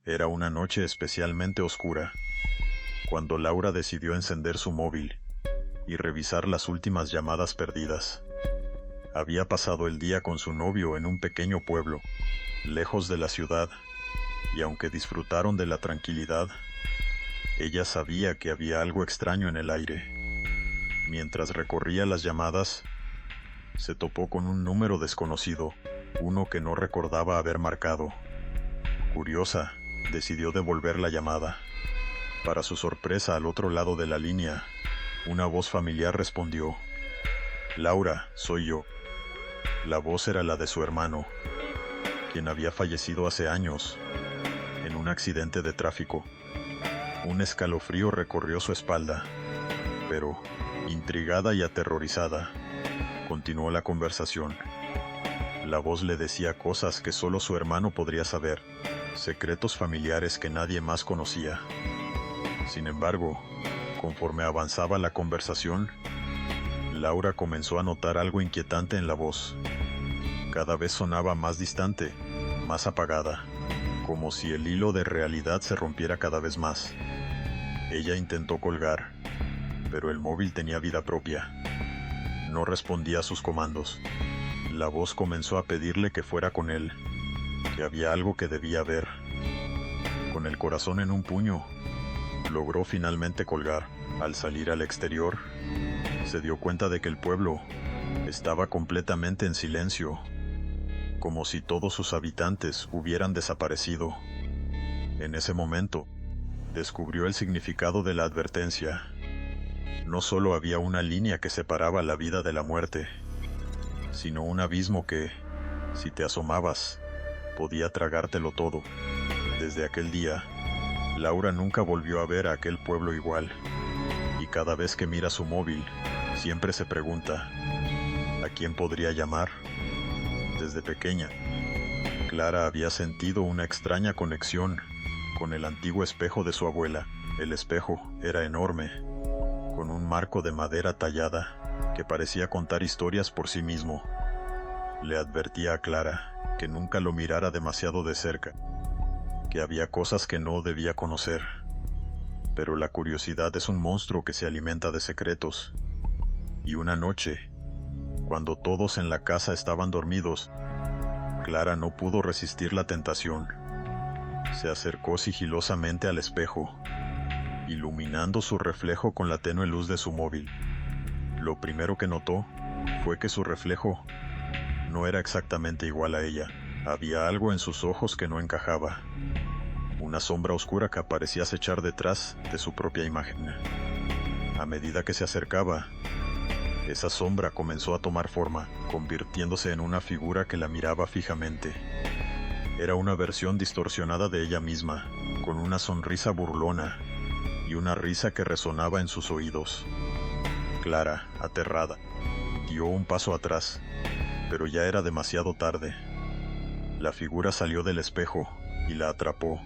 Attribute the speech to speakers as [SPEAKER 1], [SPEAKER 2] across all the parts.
[SPEAKER 1] Era una noche especialmente oscura, cuando Laura decidió encender su móvil y revisar las últimas llamadas perdidas. Había pasado el día con su novio en un pequeño pueblo, lejos de la ciudad, y aunque disfrutaron de la tranquilidad, ella sabía que había algo extraño en el aire. Mientras recorría las llamadas, se topó con un número desconocido, uno que no recordaba haber marcado. Curiosa, decidió devolver la llamada. Para su sorpresa, al otro lado de la línea, una voz familiar respondió: «Laura, soy yo». La voz era la de su hermano, quien había fallecido hace años, en un accidente de tráfico. Un escalofrío recorrió su espalda, pero, intrigada y aterrorizada, continuó la conversación. La voz le decía cosas que solo su hermano podría saber, secretos familiares que nadie más conocía. Sin embargo, conforme avanzaba la conversación, Laura comenzó a notar algo inquietante en la voz. Cada vez sonaba más distante, más apagada, como si el hilo de realidad se rompiera cada vez más. Ella intentó colgar, pero el móvil tenía vida propia. No respondía a sus comandos. La voz comenzó a pedirle que fuera con él, que había algo que debía ver. Con el corazón en un puño, logró finalmente colgar. Al salir al exterior, se dio cuenta de que el pueblo estaba completamente en silencio, como si todos sus habitantes hubieran desaparecido. En ese momento, descubrió el significado de la advertencia. No solo había una línea que separaba la vida de la muerte, sino un abismo que, si te asomabas, podía tragártelo todo. Desde aquel día, Laura nunca volvió a ver a aquel pueblo igual, y cada vez que mira su móvil, siempre se pregunta: ¿a quién podría llamar? Desde pequeña, Clara había sentido una extraña conexión con el antiguo espejo de su abuela. El espejo era enorme, con un marco de madera tallada que parecía contar historias por sí mismo. Le advertía a Clara que nunca lo mirara demasiado de cerca, que había cosas que no debía conocer. Pero la curiosidad es un monstruo que se alimenta de secretos. Y una noche, cuando todos en la casa estaban dormidos, Clara no pudo resistir la tentación. Se acercó sigilosamente al espejo, iluminando su reflejo con la tenue luz de su móvil. Lo primero que notó fue que su reflejo no era exactamente igual a ella. Había algo en sus ojos que no encajaba. Una sombra oscura que parecía acechar detrás de su propia imagen. A medida que se acercaba, esa sombra comenzó a tomar forma, convirtiéndose en una figura que la miraba fijamente. Era una versión distorsionada de ella misma, con una sonrisa burlona y una risa que resonaba en sus oídos. Clara, aterrada, dio un paso atrás, pero ya era demasiado tarde. La figura salió del espejo y la atrapó,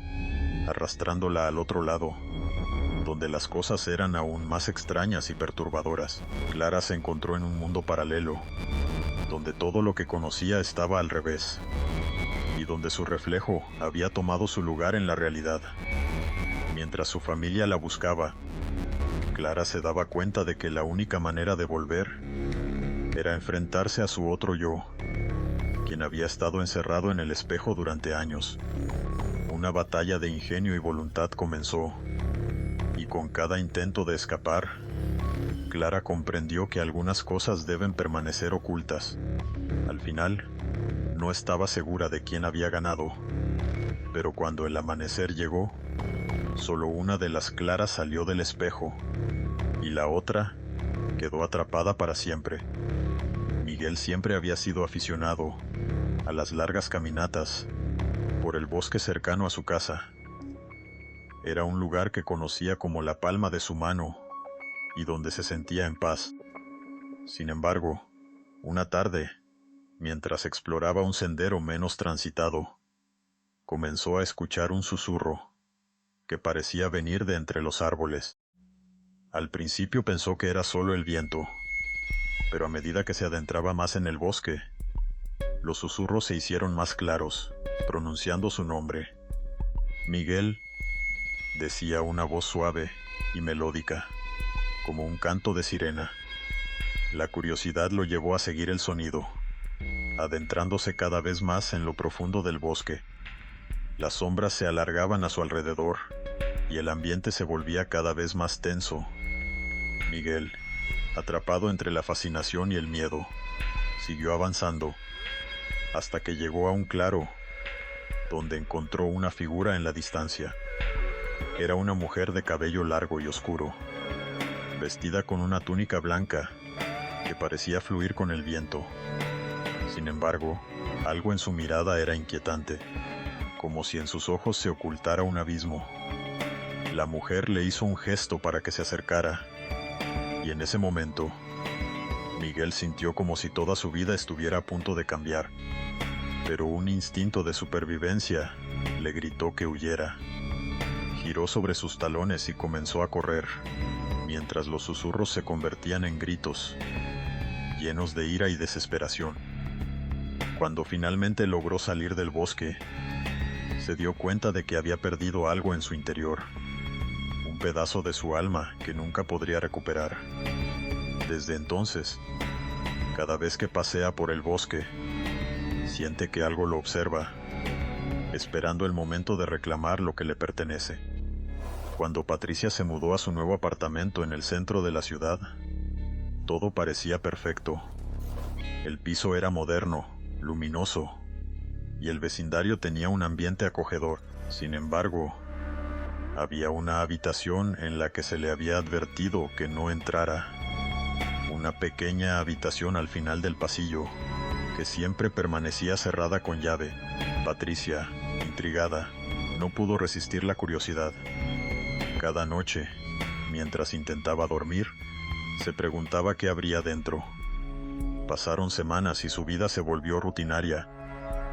[SPEAKER 1] arrastrándola al otro lado, donde las cosas eran aún más extrañas y perturbadoras. Clara se encontró en un mundo paralelo, donde todo lo que conocía estaba al revés, y donde su reflejo había tomado su lugar en la realidad. Mientras su familia la buscaba, Clara se daba cuenta de que la única manera de volver era enfrentarse a su otro yo, quien había estado encerrado en el espejo durante años. Una batalla de ingenio y voluntad comenzó, y con cada intento de escapar, Clara comprendió que algunas cosas deben permanecer ocultas. Al final, no estaba segura de quién había ganado, pero cuando el amanecer llegó, solo una de las Claras salió del espejo, y la otra quedó atrapada para siempre. Miguel siempre había sido aficionado a las largas caminatas por el bosque cercano a su casa. Era un lugar que conocía como la palma de su mano y donde se sentía en paz. Sin embargo, una tarde, mientras exploraba un sendero menos transitado, comenzó a escuchar un susurro que parecía venir de entre los árboles. Al principio pensó que era solo el viento, pero a medida que se adentraba más en el bosque, los susurros se hicieron más claros, pronunciando su nombre. Miguel, decía una voz suave y melódica, como un canto de sirena. La curiosidad lo llevó a seguir el sonido, adentrándose cada vez más en lo profundo del bosque. Las sombras se alargaban a su alrededor, y el ambiente se volvía cada vez más tenso. Miguel, atrapado entre la fascinación y el miedo, siguió avanzando, hasta que llegó a un claro, donde encontró una figura en la distancia. Era una mujer de cabello largo y oscuro, vestida con una túnica blanca que parecía fluir con el viento. Sin embargo, algo en su mirada era inquietante, como si en sus ojos se ocultara un abismo. La mujer le hizo un gesto para que se acercara, y en ese momento, Miguel sintió como si toda su vida estuviera a punto de cambiar. Pero un instinto de supervivencia le gritó que huyera. Giró sobre sus talones y comenzó a correr, mientras los susurros se convertían en gritos, llenos de ira y desesperación. Cuando finalmente logró salir del bosque, se dio cuenta de que había perdido algo en su interior, un pedazo de su alma que nunca podría recuperar. Desde entonces, cada vez que pasea por el bosque, siente que algo lo observa, esperando el momento de reclamar lo que le pertenece. Cuando Patricia se mudó a su nuevo apartamento en el centro de la ciudad, todo parecía perfecto. El piso era moderno, luminoso, y el vecindario tenía un ambiente acogedor. Sin embargo, había una habitación en la que se le había advertido que no entrara. Una pequeña habitación al final del pasillo, que siempre permanecía cerrada con llave. Patricia, intrigada, no pudo resistir la curiosidad. Cada noche, mientras intentaba dormir, se preguntaba qué habría dentro. Pasaron semanas y su vida se volvió rutinaria,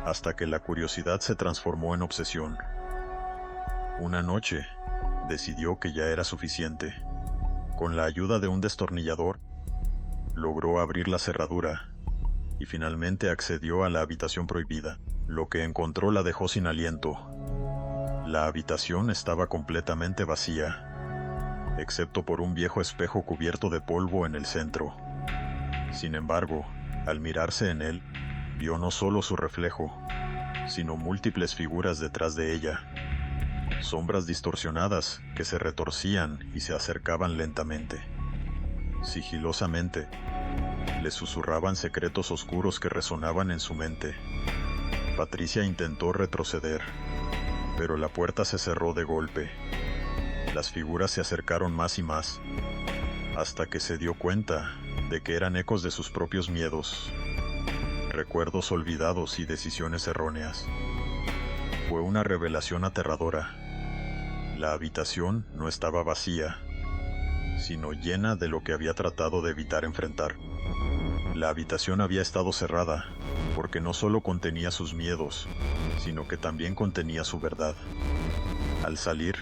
[SPEAKER 1] hasta que la curiosidad se transformó en obsesión. Una noche, decidió que ya era suficiente. Con la ayuda de un destornillador, logró abrir la cerradura, y finalmente accedió a la habitación prohibida. Lo que encontró la dejó sin aliento. La habitación estaba completamente vacía, excepto por un viejo espejo cubierto de polvo en el centro. Sin embargo, al mirarse en él, vio no solo su reflejo, sino múltiples figuras detrás de ella. Sombras distorsionadas que se retorcían y se acercaban lentamente. Sigilosamente, le susurraban secretos oscuros que resonaban en su mente. Patricia intentó retroceder, pero la puerta se cerró de golpe. Las figuras se acercaron más y más, hasta que se dio cuenta de que eran ecos de sus propios miedos, recuerdos olvidados y decisiones erróneas. Fue una revelación aterradora. La habitación no estaba vacía, sino llena de lo que había tratado de evitar enfrentar. La habitación había estado cerrada, porque no solo contenía sus miedos, sino que también contenía su verdad. Al salir,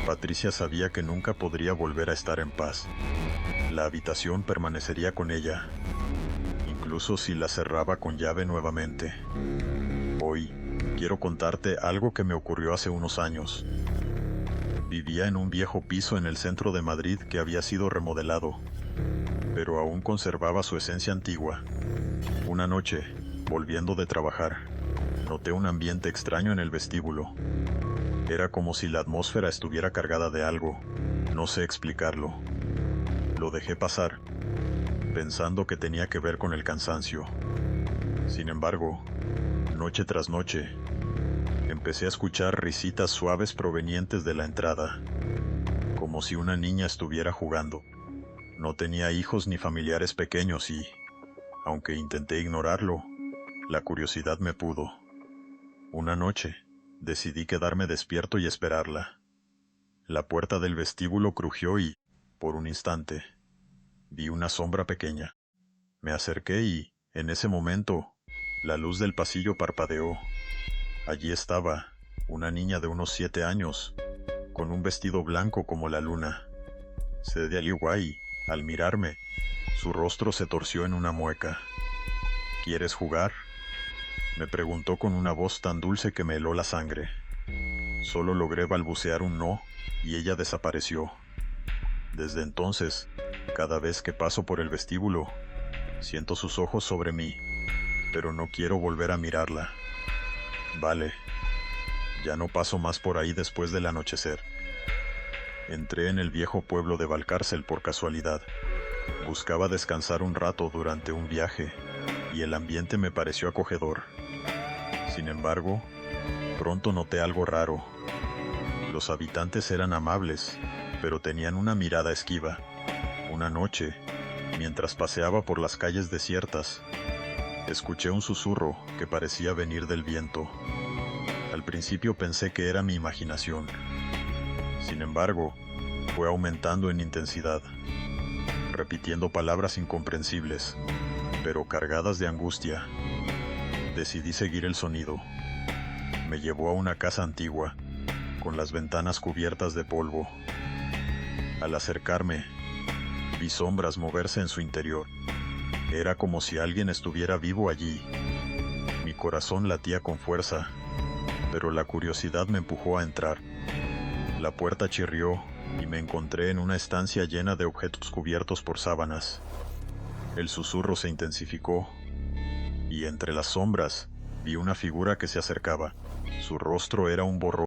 [SPEAKER 1] Patricia sabía que nunca podría volver a estar en paz. La habitación permanecería con ella, incluso si la cerraba con llave nuevamente. Hoy, quiero contarte algo que me ocurrió hace unos años. Vivía en un viejo piso en el centro de Madrid que había sido remodelado, pero aún conservaba su esencia antigua. Una noche, volviendo de trabajar, noté un ambiente extraño en el vestíbulo. Era como si la atmósfera estuviera cargada de algo. No sé explicarlo. Lo dejé pasar, pensando que tenía que ver con el cansancio. Sin embargo, noche tras noche, empecé a escuchar risitas suaves provenientes de la entrada, como si una niña estuviera jugando. No tenía hijos ni familiares pequeños y, aunque intenté ignorarlo, la curiosidad me pudo. Una noche, decidí quedarme despierto y esperarla. La puerta del vestíbulo crujió y, por un instante, vi una sombra pequeña. Me acerqué y, en ese momento, la luz del pasillo parpadeó. Allí estaba, una niña de unos 7 años, con un vestido blanco como la luna. Se desalió y, al mirarme, su rostro se torció en una mueca. ¿Quieres jugar?, me preguntó con una voz tan dulce que me heló la sangre. Solo logré balbucear un no, y ella desapareció. Desde entonces, cada vez que paso por el vestíbulo, siento sus ojos sobre mí, pero no quiero volver a mirarla. Vale, ya no paso más por ahí después del anochecer. Entré en el viejo pueblo de Valcárcel por casualidad. Buscaba descansar un rato durante un viaje, y el ambiente me pareció acogedor. Sin embargo, pronto noté algo raro. Los habitantes eran amables, pero tenían una mirada esquiva. Una noche, mientras paseaba por las calles desiertas, escuché un susurro que parecía venir del viento. Al principio pensé que era mi imaginación. Sin embargo, fue aumentando en intensidad, repitiendo palabras incomprensibles, pero cargadas de angustia. Decidí seguir el sonido. Me llevó a una casa antigua, con las ventanas cubiertas de polvo. Al acercarme, vi sombras moverse en su interior. Era como si alguien estuviera vivo allí. Mi corazón latía con fuerza, pero la curiosidad me empujó a entrar. La puerta chirrió y me encontré en una estancia llena de objetos cubiertos por sábanas. El susurro se intensificó, y entre las sombras vi una figura que se acercaba. Su rostro era un borrón